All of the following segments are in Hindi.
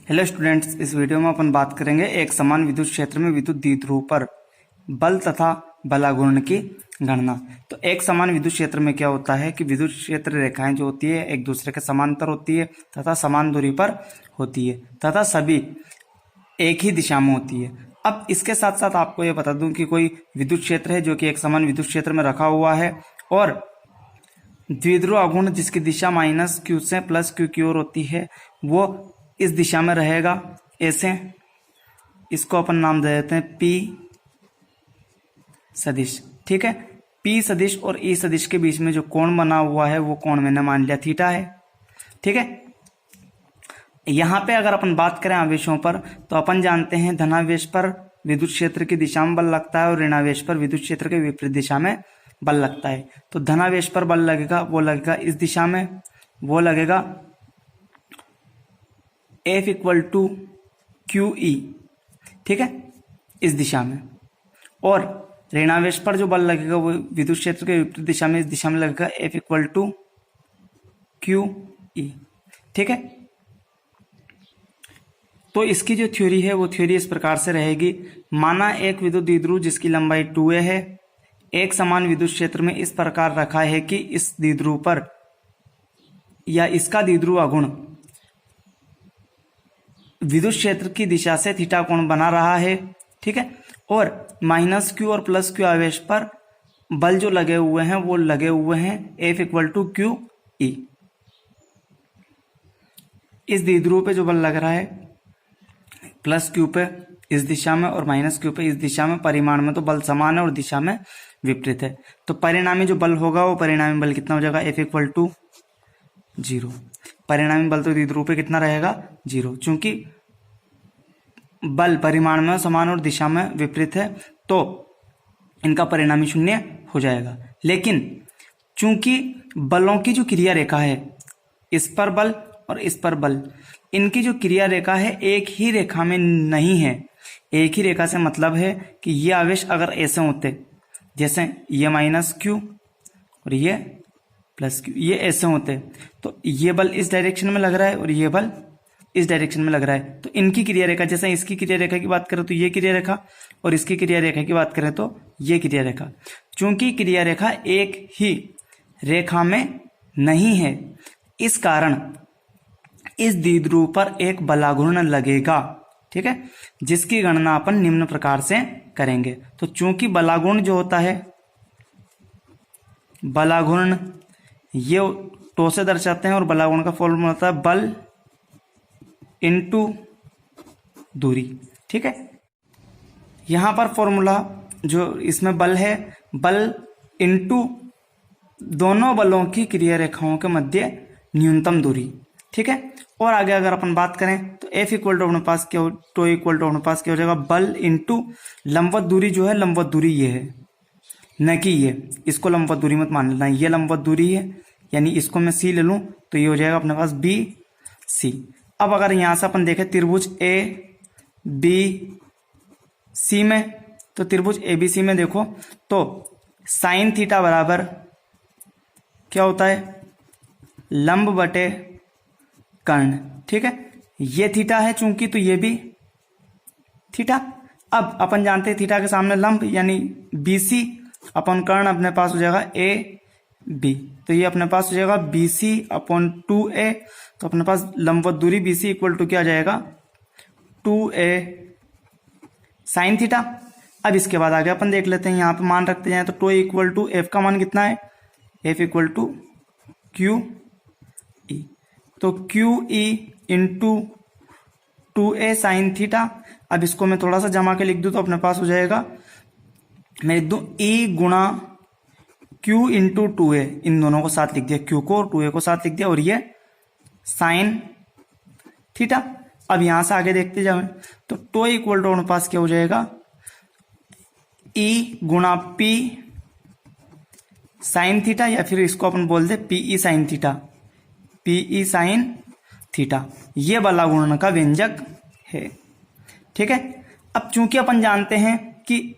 हेलो स्टूडेंट्स, इस वीडियो में अपन बात करेंगे एक समान विद्युत क्षेत्र में विद्युत द्विध्रुव पर बल तथा बलाघूर्ण की गणना। तो एक समान विद्युत क्षेत्र में क्या होता है कि विद्युत क्षेत्र रेखाएं जो होती है एक दूसरे के समांतर होती है तथा समान दूरी पर होती है तथा सभी एक ही दिशा में होती है। अब इसके साथ साथ आपको ये बता दूं कि कोई विद्युत क्षेत्र है जो कि एक समान विद्युत क्षेत्र में रखा हुआ है और द्विध्रुव आघूर्ण जिसकी दिशा माइनस क्यू से प्लस क्यू की ओर होती है वो इस दिशा में रहेगा। ऐसे इसको अपन नाम दे देते हैं पी सदिश। ठीक है, पी सदिश और ई सदिश के बीच में जो कोण बना हुआ है वो कोण मैंने मान लिया थीटा है। ठीक है, यहां पे अगर अपन बात करें आवेशों पर तो अपन जानते हैं धनावेश पर विद्युत क्षेत्र की दिशा में बल लगता है और ऋणावेश पर विद्युत क्षेत्र के विपरीत दिशा में बल लगता है। तो धनावेश पर बल लगेगा वो लगेगा इस दिशा में, वो लगेगा F equal to Q E. ठीक है, इस दिशा में। और ऋणावेश पर जो बल लगेगा वो विद्युत क्षेत्र के विपरीत दिशा में इस दिशा में लगेगा F equal to Q E. ठीक है, तो इसकी जो थ्योरी है वो थ्योरी इस प्रकार से रहेगी। माना एक विद्युत द्विध्रुव जिसकी लंबाई 2a है एक समान विद्युत क्षेत्र में इस प्रकार रखा है कि इस द्विध्रुव पर या इसका द्विध्रुव आघूर्ण विद्युत क्षेत्र की दिशा से थीटा कोण बना रहा है। ठीक है, और माइनस क्यू और प्लस क्यू आवेश पर बल जो लगे हुए हैं वो लगे हुए हैं F equal to Q E. इस द्विध्रुव पे जो बल लग रहा है प्लस क्यू पे इस दिशा में और माइनस क्यू पे इस दिशा में, परिमाण में तो बल समान है और दिशा में विपरीत है। तो परिणामी जो बल होगा वो परिणामी बल कितना हो जाएगा F इक्वल टू 0। परिणामी बल तो द्विध्रुव पे कितना रहेगा 0, चूंकि बल परिमाण में समान और दिशा में विपरीत है तो इनका परिणामी शून्य हो जाएगा। लेकिन चूंकि बलों की जो क्रिया रेखा है इस पर बल और इस पर बल, इनकी जो क्रिया रेखा है एक ही रेखा में नहीं है। एक ही रेखा से मतलब है कि ये आवेश अगर ऐसे होते, जैसे ये माइनस क्यू और ये प्लस क्यू, ये ऐसे होते तो ये बल इस डायरेक्शन में लग रहा है और ये बल इस डायरेक्शन में लग रहा है। तो इनकी क्रिया रेखा, जैसे इसकी क्रिया रेखा की बात करें तो ये क्रिया रेखा और इसकी क्रिया रेखा की बात करें तो ये क्रिया रेखा, चूंकि क्रिया रेखा एक ही रेखा में नहीं है इस कारण इस द्विध्रुव पर एक बलाघूर्ण लगेगा। ठीक है, जिसकी गणना अपन निम्न प्रकार से करेंगे। तो चूंकि बलाघूर्ण जो होता है, बलाघूर्ण ये टो से दर्शाते हैं और बलाघूर्ण का फॉर्मूला होता है बल इनटू दूरी। ठीक है, यहां पर फॉर्मूला जो इसमें बल है, बल इनटू दोनों बलों की क्रिया रेखाओं के मध्य न्यूनतम दूरी। ठीक है, और आगे अगर अपन बात करें तो F इक्वल टू अपने पास क्या हो, टो इक्वल टू अपने पास क्या हो जाएगा बल इंटू लंबवत दूरी जो है, लंबवत दूरी ये है न कि ये, इसको लंबवत दूरी मत मान लेना, ये लंबवत दूरी है यानी इसको मैं C ले लूं तो ये हो जाएगा अपने पास बी सी। अब अगर यहां से अपन देखें त्रिभुज ए बी सी में, तो त्रिभुज ए बी सी में देखो तो साइन थीटा बराबर क्या होता है लंब बटे कर्ण। ठीक है, ये थीटा है चूंकि, तो ये भी थीटा। अब अपन जानते हैं थीटा के सामने लंब यानी BC अपन कर्ण अपने पास हो जाएगा AB, तो ये अपने पास हो जाएगा BC अपॉन 2A। तो अपने पास लंबवत दूरी BC इक्वल टू क्या आ जाएगा 2A साइन थीटा। अब इसके बाद आगे अपन देख लेते हैं, यहाँ पे मान रखते जाए तो टो इक्वल टू F का मान कितना है F equal to Q E. तो Q E into 2A sine theta. अब इसको मैं थोड़ा सा जमा के लिख दूं तो अपने पास हो जाएगा, मैं लिख दूं E गुणा Q इंटू 2A, इन दोनों को साथ लिख दिया, Q को और 2A को साथ लिख दिया और ये साइन थीटा। अब यहां से आगे देखते जाओ तो टो इक्वल टू अपने पास क्या हो जाएगा E गुणा P साइन थीटा, या फिर इसको अपन बोल दे PE sine theta, PE sine theta. ये बलाघूर्ण का व्यंजक है। ठीक है, अब चूंकि अपन जानते हैं कि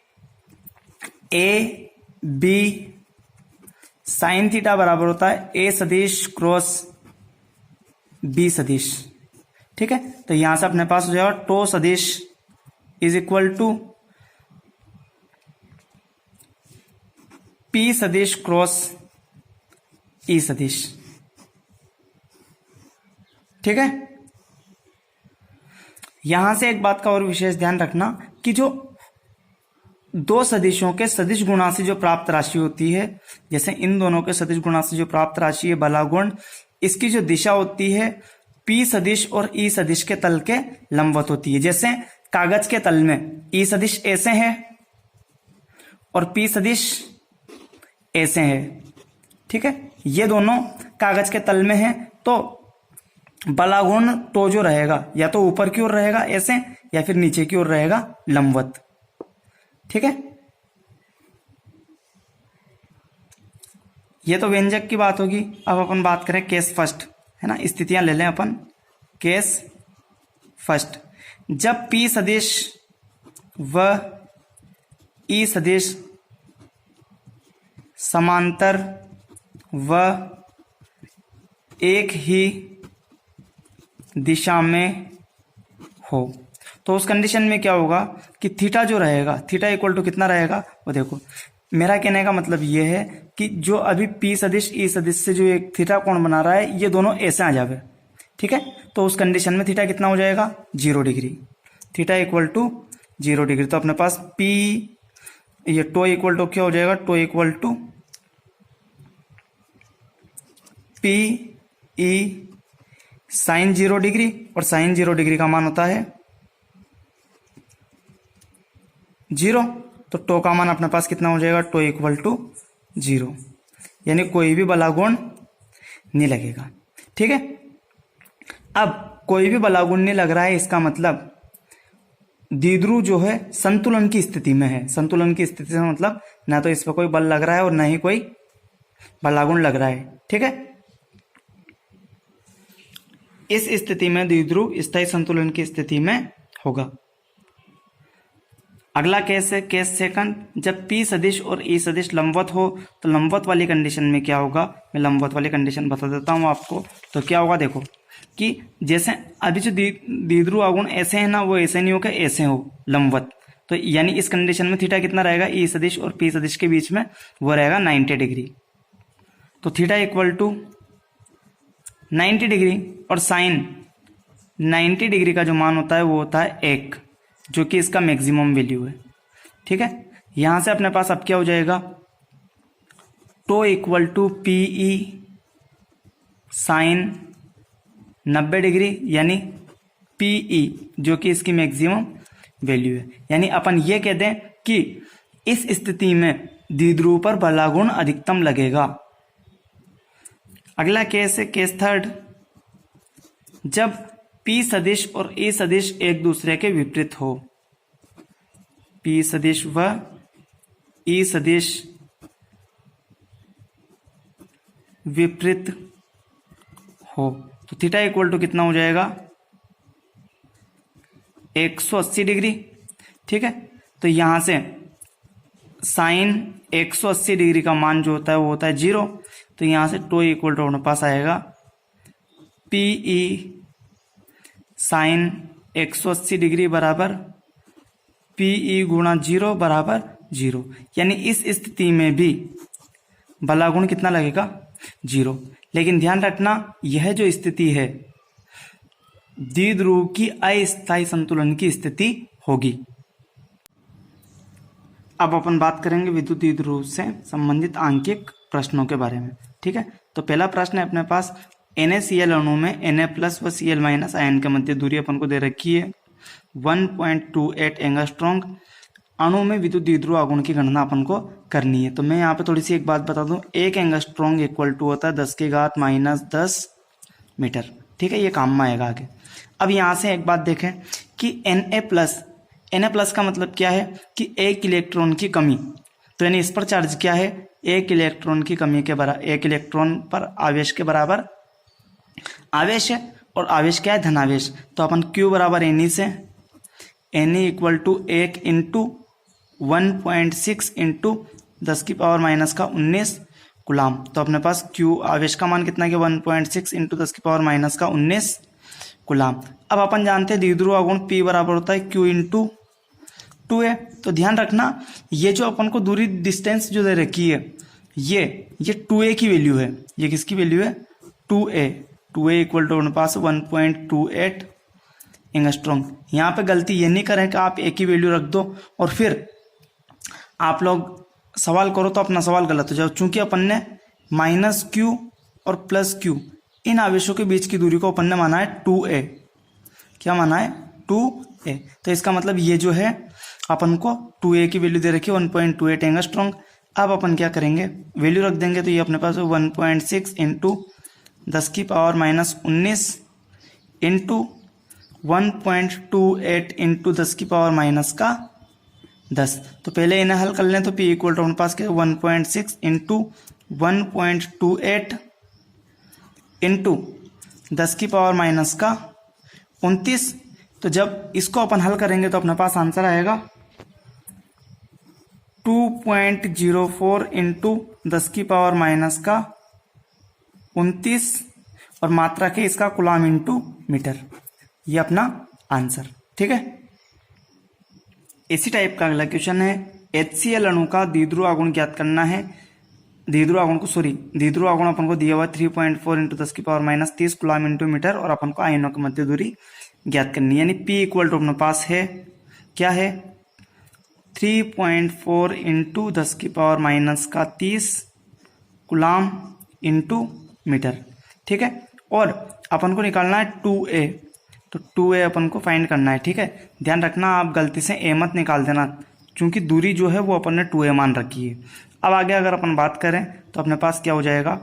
ए बी साइन थीटा बराबर होता है A सदिश क्रॉस B सदिश, ठीक है, तो यहां से अपने पास हो जाएगा टो सदिश इज इक्वल टू पी सदिश क्रॉस ई सदिश। ठीक है, यहां से एक बात का और विशेष ध्यान रखना कि जो दो सदिशों के सदिश गुणा से जो प्राप्त राशि होती है, जैसे इन दोनों के सदिश गुणा से जो प्राप्त राशि है बलागुण, इसकी जो दिशा होती है पी सदिश और ई सदिश के तल के लंबवत होती है। जैसे कागज के तल में ई सदिश ऐसे है और पी सदिश ऐसे है। ठीक है, ये दोनों कागज के तल में है, तो बलागुण तो जो रहेगा या तो ऊपर की ओर रहेगा ऐसे, या फिर नीचे की ओर रहेगा लंबवत। ठीक है, ये तो व्यंजक की बात होगी। अब अपन बात करें केस फर्स्ट, है ना, स्थितियां ले लें अपन। केस फर्स्ट, जब पी सदिश व ई सदिश समांतर व एक ही दिशा में हो, तो उस कंडीशन में क्या होगा कि थीटा जो रहेगा, थीटा इक्वल टू कितना रहेगा, वो देखो। मेरा कहने का मतलब ये है कि जो अभी पी सदिश ई सदिश से जो एक थीटा कोण बना रहा है, ये दोनों ऐसे आ जावे। ठीक है, तो उस कंडीशन में थीटा कितना हो जाएगा, 0 degree. Theta equal to 0 degree. तो अपने पास पी, ये टो इक्वल टू क्या हो जाएगा, tau equal to P E sine 0 degree, और साइन 0 डिग्री का मान होता है 0। तो टो का मान अपने पास कितना हो जाएगा, टो इक्वल टू 0, यानी कोई भी बलागुण नहीं लगेगा। ठीक है, अब कोई भी बलागुण नहीं लग रहा है, इसका मतलब द्विध्रुव जो है संतुलन की स्थिति में है। संतुलन की स्थिति से मतलब ना तो इस पर कोई बल लग रहा है और ना ही कोई बलागुण लग रहा है। ठीक है, इस स्थिति में द्विध्रुव स्थायी संतुलन की स्थिति में होगा। अगला केस है केस सेकंड, जब पी सदिश और ई सदिश लंबवत हो, तो लंबवत वाली कंडीशन में क्या होगा, मैं लंबवत वाली कंडीशन बता देता हूं आपको। तो क्या होगा, देखो कि जैसे अभी जो द्विध्रुव आघूर्ण ऐसे है ना, वो ऐसे नहीं होकर ऐसे हो लंबवत, तो यानी इस कंडीशन में थीटा कितना रहेगा, ई सदिश और पी सदिश के बीच में, वो रहेगा 90 डिग्री। तो थीटा इक्वल टू 90 डिग्री, और साइन 90 डिग्री का जो मान होता है वो होता है 1, जो कि इसका मैक्सिमम वैल्यू है। ठीक है, यहां से अपने पास अब क्या हो जाएगा, tau equal to P E sine 90 degree, यानी पी ई जो कि इसकी मैक्सिमम वैल्यू है। यानी अपन ये कह दें कि इस स्थिति में द्विध्रुव पर बलागुण अधिकतम लगेगा। अगला केस है केस थर्ड, जब पी सदिश और ई सदिश एक दूसरे के विपरीत हो। पी सदिश व ई सदिश विपरीत हो, तो थीटा इक्वल टू कितना हो जाएगा, 180 डिग्री। ठीक है, तो यहां से साइन 180 डिग्री का मान जो होता है वो होता है 0। तो यहां से टो इक्वल टू अपने पास आएगा पी ई साइन 180 डिग्री बराबर पी ई गुणा 0 बराबर 0। यानी इस स्थिति में भी बलागुण कितना लगेगा, 0। लेकिन ध्यान रखना, यह जो स्थिति है द्विध्रुव की अस्थायी संतुलन की स्थिति होगी। अब अपन बात करेंगे विद्युत द्विध्रुव से संबंधित आंकिक प्रश्नों के बारे में। ठीक है, तो पहला प्रश्न है अपने पास, NaCl अणु में Na प्लस व Cl माइनस आयन के मध्य दूरी अपन को दे रखी है 1.28 एंगस्ट्रॉन्ग। अणु में विद्युत द्विध्रुव आघूर्ण की गणना अपन को करनी है। तो मैं यहाँ पे थोड़ी सी एक बात बता दूं, 1 एंगस्ट्रॉन्ग इक्वल टू होता है 10⁻⁻10 मीटर। ठीक है, ये काम में आएगा आगे। अब यहाँ से एक बात देखें कि Na प्लस का मतलब क्या है कि 1 इलेक्ट्रॉन की कमी, तो यानी इस पर चार्ज क्या है, 1 इलेक्ट्रॉन की कमी के बराबर, 1 इलेक्ट्रॉन पर आवेश के बराबर आवेश है, और आवेश क्या है, धनावेश। तो अपन Q बराबर Ne से, Ne equal to 1 into 1.6 into 10⁻⁻19 coulomb. तो अपने पास Q आवेश का मान कितना है, 1.6 इंटू 10⁻⁻19 कुलाम। अब अपन जानते हैं द्विध्रुव आघूर्ण P बराबर होता है Q इंटू 2a। तो ध्यान रखना ये जो अपन को दूरी डिस्टेंस जो दे रखी है ये 2a की वैल्यू है। ये किसकी वैल्यू है? 2a इक्वल टू अपने पास 1.28 एंगस्ट्रॉम। यहाँ पे गलती ये नहीं करें कि आप a की वैल्यू रख दो और फिर आप लोग सवाल करो तो अपना सवाल गलत हो जाए। चूंकि अपन ने -q और +q इन आवेशों के बीच की दूरी को अपन ने माना है 2a। क्या माना है? 2a। तो इसका मतलब ये जो है अपन को 2a की वैल्यू दे रखी है 1.28 एंगस्ट्रॉम। अब अपन क्या करेंगे? वैल्यू रख देंगे तो ये अपने पास 1.6 इंटू 10⁻19 इंटू 1.28 इंटू 10⁻10। तो पहले इन्हें हल कर लें तो p इक्वल टू अपने पास क्या 1.6 इंटू 1.28 इंटू 10⁻29। तो जब इसको अपन हल करेंगे तो अपने पास आंसर आएगा 2.04 इंटू 10⁻29 और मात्रा के इसका कूलम इंटू मीटर। ये अपना आंसर। ठीक है। इसी टाइप का अगला क्वेश्चन है HCl अणु का द्विध्रुव आघूर्ण ज्ञात करना है। द्विध्रुव आघूर्ण अपन को दिया हुआ 3.4 इंटू 10⁻30 कूलम इंटू मीटर और अपन को आयनों की मध्य दूरी ज्ञात करनी है। यानी P इक्वल टू अपने पास है क्या है? 3.4 इंटू 10⁻30 कूलम इंटू मीटर। ठीक है। और अपन को निकालना है 2a। तो 2a अपन को फाइंड करना है। ठीक है। ध्यान रखना आप गलती से a मत निकाल देना क्योंकि दूरी जो है वो अपन ने 2a मान रखी है। अब आगे अगर अपन बात करें तो अपने पास क्या हो जाएगा?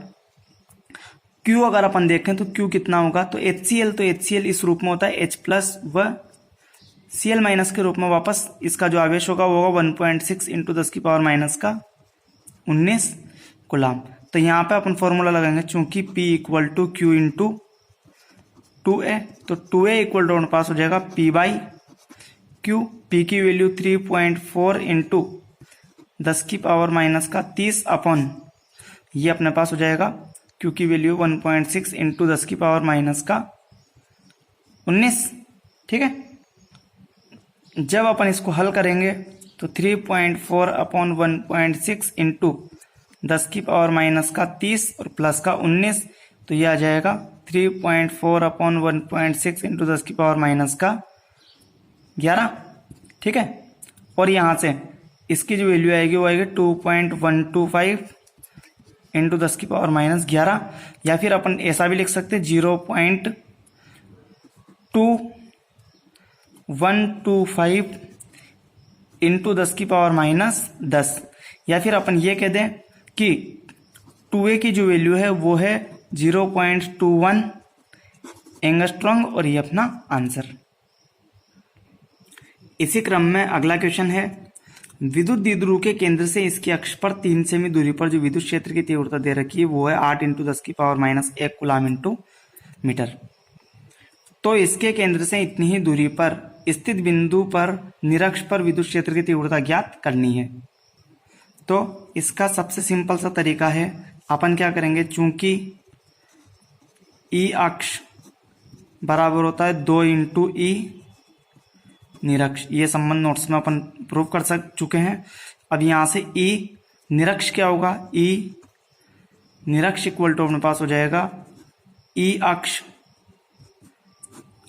Q अगर अपन देखें तो Q कितना होगा? तो HCl इस रूप में होता है H प्लस व Cl माइनस के रूप में वापस इसका जो आवेश होगा वो होगा 1.6 इंटू 10⁻19 कूलम। तो यहाँ पे अपन फॉर्मूला लगाएंगे चूंकि P equal to Q into 2a। तो 2a इक्वल टू अपने पास हो जाएगा P बाई Q। P की वैल्यू 3.4 इंटू 10⁻30 अपॉन ये अपने पास हो जाएगा Q की वैल्यू 1.6 इंटू 10⁻19। ठीक है। जब अपन इसको हल करेंगे तो 3.4 अपॉन 1.6 इंटू 10⁻30 और प्लस का 19। तो ये आ जाएगा 3.4 अपॉन 1.6 इंटू 10⁻11। ठीक है। और यहाँ से इसकी जो वैल्यू आएगी वो आएगी 2.125 इंटू 10⁻11 या फिर अपन ऐसा भी लिख सकते हैं 0.2125 इंटू 10⁻10 या फिर अपन ये कह दें कि 2a की जो वैल्यू है वो है 0.21 एंगस्ट्रॉम और ये अपना आंसर। इसी क्रम में अगला क्वेश्चन है विद्युत द्विध्रुव के केंद्र से इसके अक्ष पर 3 सेमी दूरी पर जो विद्युत क्षेत्र की तीव्रता दे रखी है वो है 8 इंटू 10⁻1 कूलम इंटू मीटर। तो इसके केंद्र से इतनी ही दूरी पर स्थित बिंदु पर निरक्ष पर विद्युत क्षेत्र की तीव्रता ज्ञात करनी है। तो इसका सबसे सिंपल सा तरीका है अपन क्या करेंगे चूंकि E अक्ष बराबर होता है 2 इंटू E निरक्ष। ये संबंध नोट्स में अपन प्रूव कर चुके हैं। अब यहां से E निरक्ष क्या होगा? E निरक्ष इक्वल टू अपने पास हो जाएगा E अक्ष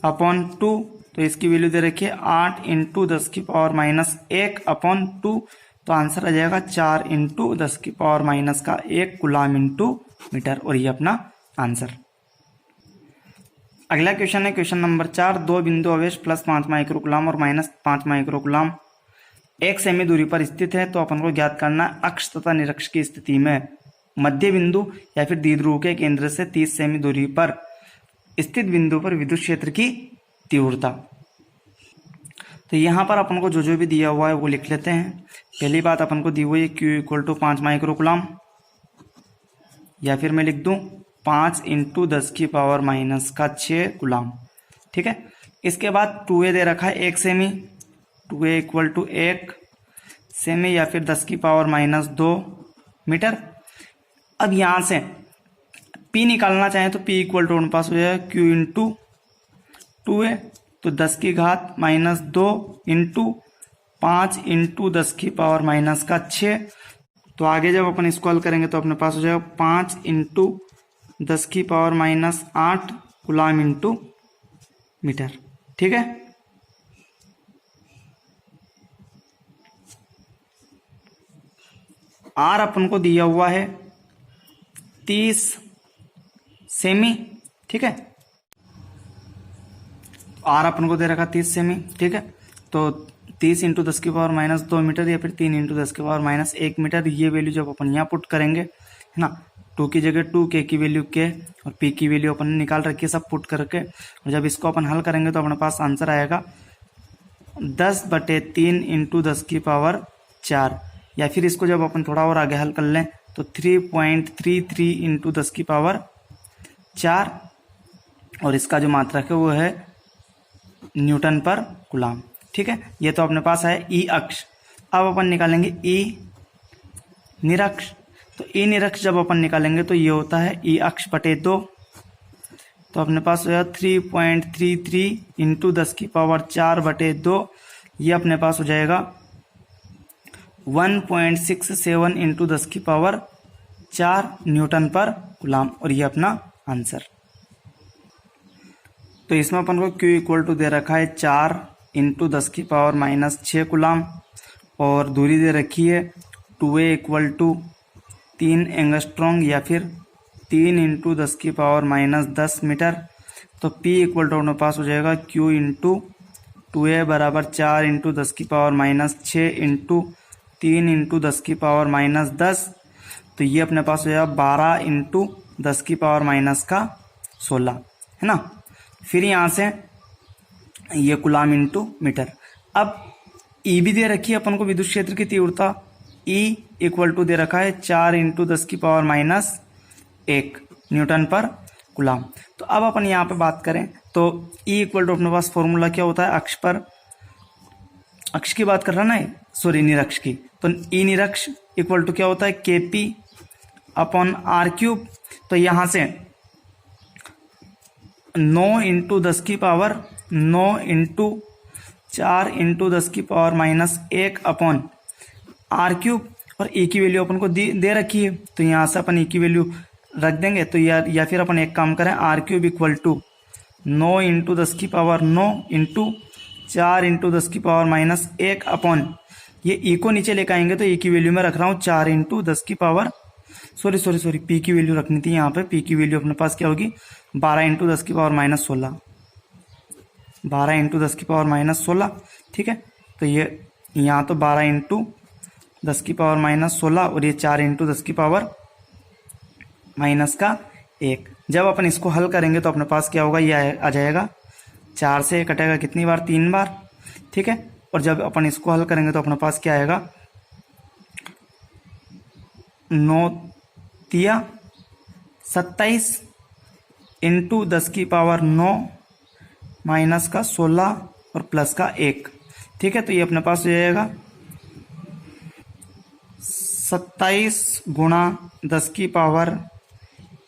अपॉन 2। तो इसकी वैल्यू दे रखिए 8 इंटू 10⁻1 अपॉन 2। तो आंसर आ जाएगा 4 इंटू 10⁻1 कूलम इंटू मीटर और ये अपना आंसर। अगला क्वेश्चन है क्वेश्चन नंबर 4। 2 बिंदु आवेश +5 माइक्रोकूलम और -5 माइक्रोकूलम 1 सेमी दूरी पर स्थित है। तो अपन को ज्ञात करना है अक्ष तथा निरक्ष की स्थिति में मध्य बिंदु या फिर द्विध्रुव के केंद्र से 30 सेमी दूरी पर स्थित बिंदु पर विद्युत क्षेत्र की तीव्रता। तो यहाँ पर अपन को जो भी दिया हुआ है वो लिख लेते हैं। पहली बात अपन को दी हुई है Q इक्वल टू 5 माइक्रोकूलम या फिर मैं लिख दूं 5 इंटू 10⁻6 कूलम। ठीक है। इसके बाद 2a दे रखा है 1 semi. 2a equal to 1 semi या फिर 10⁻2 मीटर। अब यहां से P निकालना चाहें तो P इक्वल टू अपने पास हो जाएगा Q इंटू 2a, तो 10 की घात माइनस 2 इंटू 5 इंटू 10 की पावर माइनस का 6। तो आगे जब अपन इसको हल करेंगे तो अपने पास हो जाएगा 5 इंटू 10 की power minus 8 coulomb into metre. ठीक है, आर अपन को दिया हुआ है 30 सेमी। ठीक है, आर अपन को दे रखा 30 सेमी। ठीक है, तो 30 इंटू 10 की पावर माइनस 2 मीटर या फिर 3 इंटू 10 की पावर माइनस 1 मीटर। ये वैल्यू जब अपन यहाँ पुट करेंगे, है ना, 2 की जगह 2, के की वैल्यू के और पी की वैल्यू अपन ने निकाल रखी है सब पुट करके, और जब इसको अपन हल करेंगे तो अपने पास आंसर आएगा 10/3 इंटू 10 की पावर 4, या फिर इसको जब अपन थोड़ा और आगे हल कर लें तो 3.33 इंटू 10 की पावर 4, और इसका जो मात्रक है वो है न्यूटन पर कूलम। ठीक है, ये तो अपने पास है ई अक्ष। अब अपन निकालेंगे ई निरक्ष। तो ई निरक्ष जब अपन निकालेंगे तो ये होता है ई अक्ष बटे 2, तो अपने पास हो जाएगा 3.33 इंटू 10 की पावर 4/2, ये अपने पास हो जाएगा 1.67 इंटू 10 की पावर 4 न्यूटन पर कूलम, और ये अपना आंसर। तो इसमें अपन को Q इक्वल टू दे रखा है 4 इंटू 10 की पावर माइनस 6 कूलम, और दूरी दे रखी है 2a इक्वल टू 3 एंगस्ट्रॉन्ग या फिर 3 इंटू 10 की पावर माइनस 10 मीटर। तो P इक्वल टू अपने पास हो जाएगा Q इंटू 2a बराबर 4 इंटू 10 की पावर माइनस 6 इंटू 3 इंटू 10 की पावर माइनस 10, तो ये अपने पास हो जाएगा 12 इंटू 10 की पावर माइनस का 16, है ना। फिर यहाँ से ये कूलम इंटू मीटर। अब ई भी दे रखी है अपन को विद्युत क्षेत्र की तीव्रता, ई इक्वल टू दे रखा है 4 इंटू 10 की पावर माइनस 1 न्यूटन पर कूलम। तो अब अपन यहाँ पे बात करें तो ई इक्वल टू अपने पास फॉर्मूला क्या होता है, अक्ष पर, अक्ष की बात कर रहा ना, सॉरी निरक्ष की। तो ई निरक्ष इक्वल टू क्या होता है, KP अपॉन R³। तो यहाँ से 9 इंटू 10 की पावर 9 इंटू 4 इंटू 10 की पावर माइनस 1 अपॉन R³, और E की वैल्यू अपन को दे रखी है, तो यहाँ से अपन E की वैल्यू रख देंगे। तो या फिर अपन एक काम करें, R³ इक्वल टू 9 इंटू 10 की पावर 9 इंटू 4 इंटू 10 की पावर माइनस 1 अपॉन, ये E को नीचे लेकर आएंगे तो E की वैल्यू में रख रहा हूँ 4 इंटू 10 की पावर, सॉरी P की वैल्यू रखनी थी यहाँ पे। P की वैल्यू अपने पास क्या होगी, 12 इंटू 10 की पावर माइनस 16, 12 इंटू 10 की पावर माइनस 16। ठीक है, तो ये यहाँ तो 12 इंटू 10 की पावर माइनस 16, और ये 4 इंटू 10 की पावर माइनस का 1। जब अपन इसको हल करेंगे तो अपने पास क्या होगा, ये आ जाएगा 4 से कटेगा कितनी बार, 3 बार। ठीक है, और जब अपन इसको हल करेंगे तो अपने पास क्या आएगा, 9 तिया 27 इंटू 10 की पावर 9 माइनस का 16 और प्लस का 1। ठीक है, तो ये अपने पास हो जाएगा 27 गुणा 10 की पावर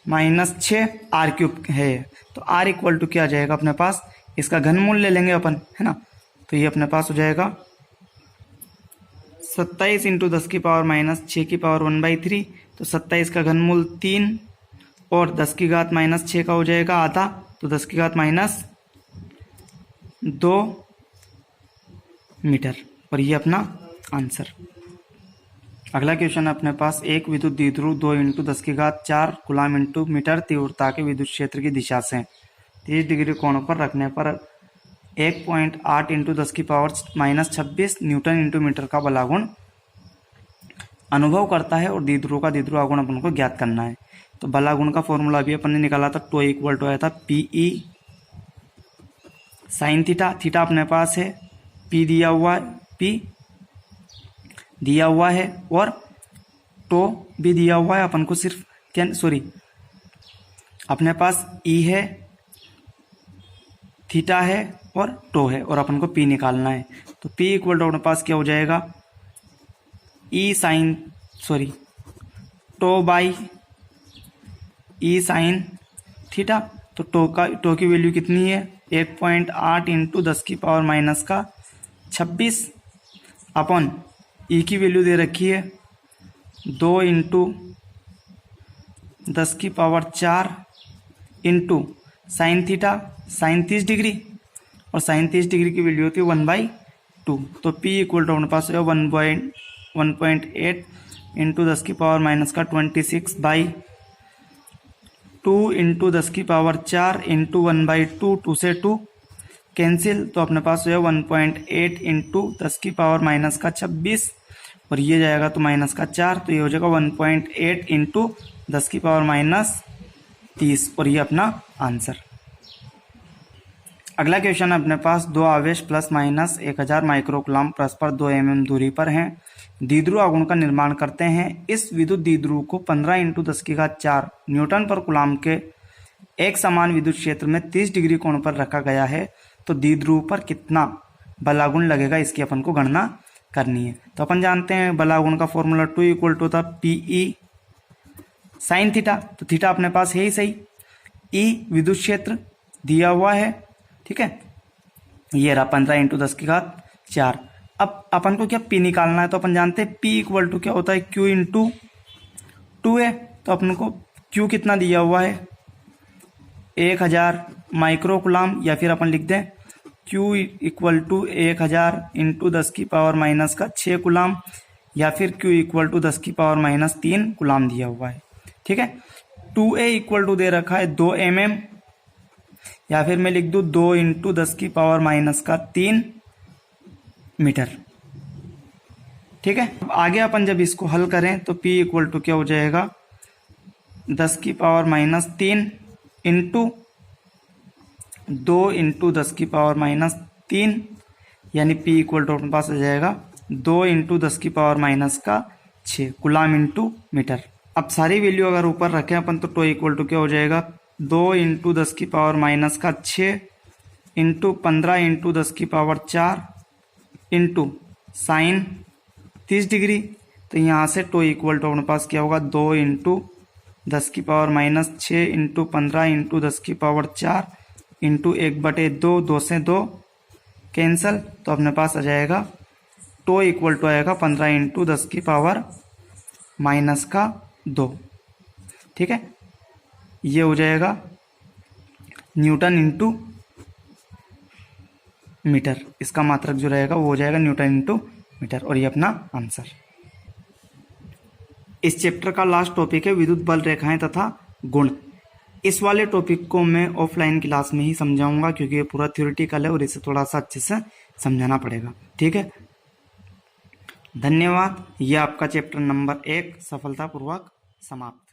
माइनस 6 R³ है। तो R इक्वल टू क्या आ जाएगा अपने पास, इसका घनमूल ले लेंगे अपन, है ना। तो ये अपने पास हो जाएगा 27 इंटू 10 की पावर माइनस 6 की पावर 1/3। तो 27 का घनमूल 3 और 10 की घात माइनस 6 का हो जाएगा आधा, तो 10 की घात माइनस 2 मीटर, और ये अपना आंसर। अगला क्वेश्चन है अपने पास, एक विद्युत द्विध्रुव 2 इंटू 10 की घात 4 कूलम इंटू मीटर तीव्रता के विद्युत क्षेत्र की दिशा से 30 डिग्री कोण पर रखने पर 1.8 इंटू 10 की power minus 26 newton into metre का बलागुण अनुभव करता है, और द्विध्रुव का द्विध्रुव आघूर्ण अपन को ज्ञात करना है। तो बलागुण का फॉर्मूला भी अपन ने निकाला था, टो इक्वल टू आया था PE साइन थीटा। थीटा अपने पास है, P दिया हुआ है, P दिया हुआ है, और टो भी दिया हुआ है। अपन को सिर्फ अपने पास E है, थीटा है और टो है, और अपन को P निकालना है। तो P इक्वल टू अपने पास क्या हो जाएगा, tau by E sine theta. तो टो की वैल्यू कितनी है, 1.8 इंटू 10 की पावर माइनस का 26 अपॉन ई की वैल्यू दे रखी है 2 इंटू 10 की power 4 into sine theta, sine 30 degree, और साइन 30 डिग्री की वैल्यू होती है 1/2। तो P इक्वल टू अपने पास है 1.8 इंटू 10 की पावर माइनस का 26/2 इंटू 10 की पावर 4 इंटू 1/2, 2 से 2 कैंसिल, तो अपने पास है 1.8 इंटू 10 की पावर माइनस का 26, और ये जाएगा तो माइनस का 4, तो ये हो जाएगा 1.8 इंटू 10 की पावर माइनस 30, और ये अपना आंसर। अगला क्वेश्चन अपने पास दो आवेश प्लस माइनस 1000 माइक्रोकुलाम परस्पर 2 mm दूरी पर हैं, द्विध्रुव आघूर्ण का निर्माण करते हैं। इस विद्युत द्विध्रुव को 15 इंटू 10 की घात 4 न्यूटन पर कुलाम के एक समान विद्युत क्षेत्र में 30 डिग्री कोण पर रखा गया है, तो द्विध्रुव पर कितना बलागुण लगेगा, इसकी अपन को गणना करनी है। तो अपन जानते हैं बलागुण का फॉर्मूला 2 इक्वल टू था PE साइन थीटा, तो थीटा अपने पास है ही सही, ई विद्युत क्षेत्र दिया हुआ है, ठीक है, ये रहा 15 इंटू 10 की घात 4। अब अपन को क्या P निकालना है, तो अपन जानते हैं P इक्वल टू क्या होता है Q इंटू 2 है, तो अपन को Q कितना दिया हुआ है 1000 माइक्रोकुलाम, या फिर अपन लिख दें Q इक्वल टू 1000 इंटू 10 की पावर माइनस का 6 कुलाम, या फिर Q इक्वल टू 10 की पावर माइनस 3 कुलाम दिया हुआ है, ठीक है। 2A इक्वल टू दे रखा है 2 mm, या फिर मैं लिख दूं 2 इंटू 10 की पावर माइनस का 3 मीटर, ठीक है। अब आगे अपन जब इसको हल करें तो P इक्वल टू क्या हो जाएगा 10 की पावर माइनस 3 इंटू 2 इंटू 10 की पावर माइनस 3, यानी P इक्वल टू अपने पास आ जाएगा 2 इंटू 10 की पावर माइनस का 6 कुलाम इंटू मीटर। अब सारी वैल्यू अगर ऊपर रखें अपन तो टो इक्वल टू क्या हो जाएगा 2 इंटू 10 की पावर माइनस का 6 इंटू 15 इंटू 10 की पावर 4 इंटू साइन 30 डिग्री, तो यहाँ से टो इक्वल टू अपने पास क्या होगा 2 इंटू 10 की पावर माइनस 6 इंटू 15 इंटू 10 की पावर 4 इंटू 1/2, 2 से 2 कैंसल, तो अपने पास आ जाएगा टो इक्वल टू आएगा 15 इंटू 10 की पावर माइनस का 2, ठीक है। ये हो जाएगा न्यूटन इंटू मीटर, इसका मात्रक जो रहेगा वो हो जाएगा न्यूटन इंटू मीटर, और ये अपना आंसर। इस चैप्टर का लास्ट टॉपिक है विद्युत बल रेखाएं तथा गुण। इस वाले टॉपिक को मैं ऑफलाइन क्लास में ही समझाऊंगा, क्योंकि ये पूरा थ्योरेटिकल है और इसे थोड़ा सा अच्छे से समझाना पड़ेगा, ठीक है। धन्यवाद। यह आपका चैप्टर नंबर 1 सफलतापूर्वक समाप्त।